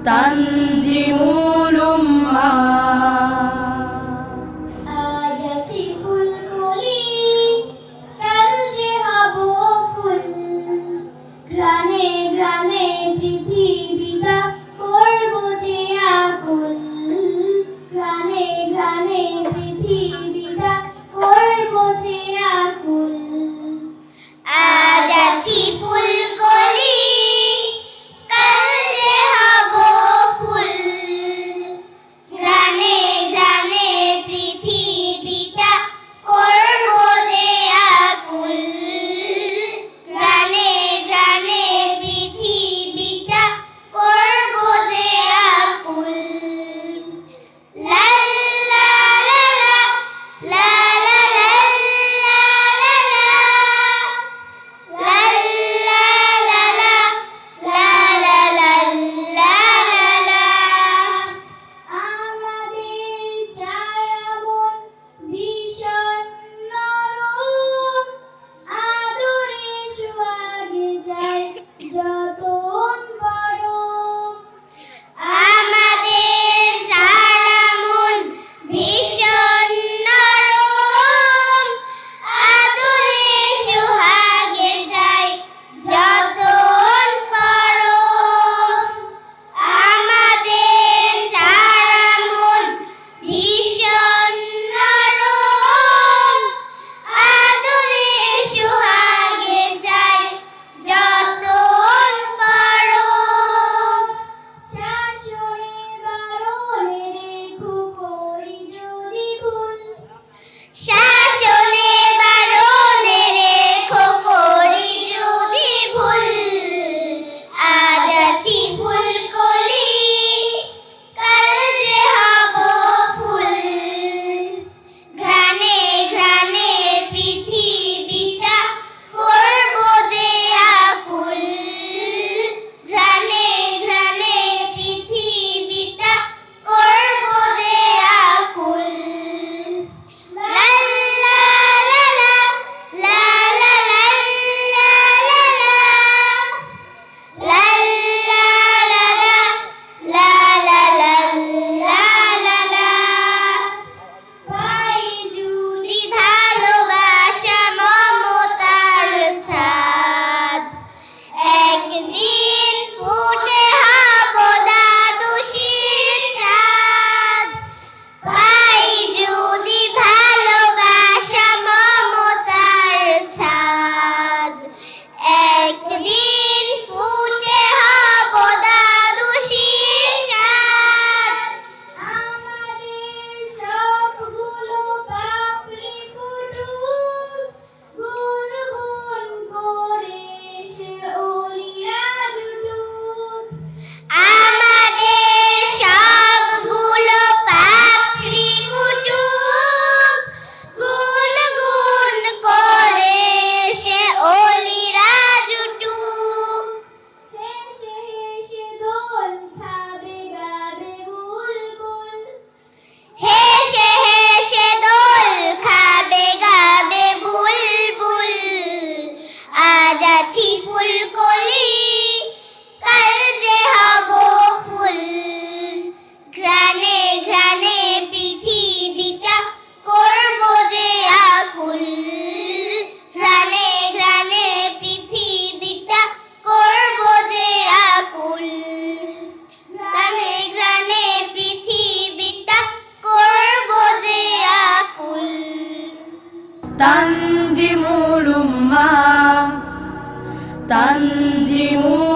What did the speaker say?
তানজিমুল উম্মাহ। আজ আছি ফুলকলি, কাল যে হব ফুল, গ্রানে গ্রানে পৃথিবীটা করব যে আকুল, গ্রানে গ্রানে পৃথিবীটা করব যে আকুল। আজ আছি ফুলকলি, কাল যে হব ফুল, গ্রানে গ্রানে পৃথিবীটা করব যে আকুল, গ্রানে গ্রানে পৃথিবীটা করব যে আকুল। লা লা লা লা, লা লা লা লা লা, লা লা লা লা, লা লা লা লা লা। আমাদের যারা মন ভীষণ নরম, আদরে সোহাগে যায় যতন বরং। আমাদের যারা মন ভীষণ নরম, আদরে সোহাগে যায় যতন বরং। আমাদের যারা মন ভীষণ নরম, আদরে সোহাগে যায় যতন বরং। শাসনে বারণে রেখো করি যদি ভুল, শাসনে বারণে রেখো করি যদি ভুল। আজ আছি ফুলকলি, কাল যে হব ফুল, ঘ্রাণে ঘ্রাণে পৃথিবীটা করব যে আকুল, ঘ্রাণে ঘ্রাণে পৃথিবীটা করব যে আকুল। লা লা লা লা, লা লা লা লা লা, লা লা লা লা, লা লা লা লা লা। পাই যদি ভালোবাসা মমতার ছাদ, একদিন ফুটে হব দাদুশির চাঁদ। পাই যদি ভালোবাসা মমতার ছাদ, একদিন ফুটে হব দাদুশির চাঁদ। আমাদের সবগুলো পাপড়ি ফুটুক, গুনগুন করে সে ওলিরা জুটুক। আমাদের সবগুলো পাপড়ি ফুটুক, গুনগুন করে সে ওলিরা জুটুক। হেসে হেসে দোল খাবে গাবে বুলবুল, হেসে হেসে দোল খাবে গাবে বুলবুল। আজ আছি ফুলকলি, কাল যে হব ফুল, ঘ্রাণে ঘ্রাণে পৃথিবীটা করব যে আকুল, ঘ্রাণে ঘ্রাণে পৃথিবীটা করব যে আকুল, ঘ্রাণে ঘ্রাণে পৃথিবীটা করব যে আকুল। তানজিমুল উম্মাহ, তানজিমুল